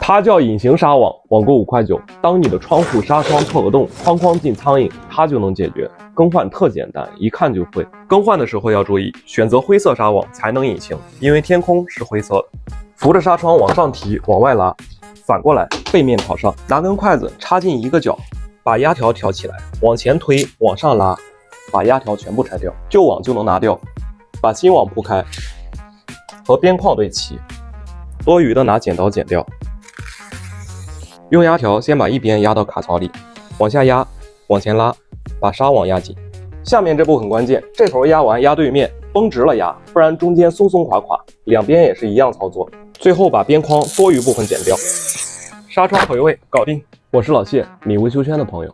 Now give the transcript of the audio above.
它叫隐形纱网，网购5.9块。当你的窗户纱窗破个洞，哐哐进苍蝇，它就能解决。更换特简单，一看就会。更换的时候要注意，选择灰色纱网才能隐形，因为天空是灰色的。扶着纱窗往上提，往外拉，反过来背面朝上，拿根筷子插进一个角，把压条挑起来，往前推，往上拉，把压条全部拆掉，旧网就能拿掉。把新网铺开，和边框对齐，多余的拿剪刀剪掉。用压条先把一边压到卡槽里，往下压，往前拉，把纱网压紧。下面这步很关键，这头压完压对面，绷直了压，不然中间松松垮垮，两边也是一样操作。最后把边框多余部分剪掉。纱窗回位搞定。我是老谢，你维修圈的朋友。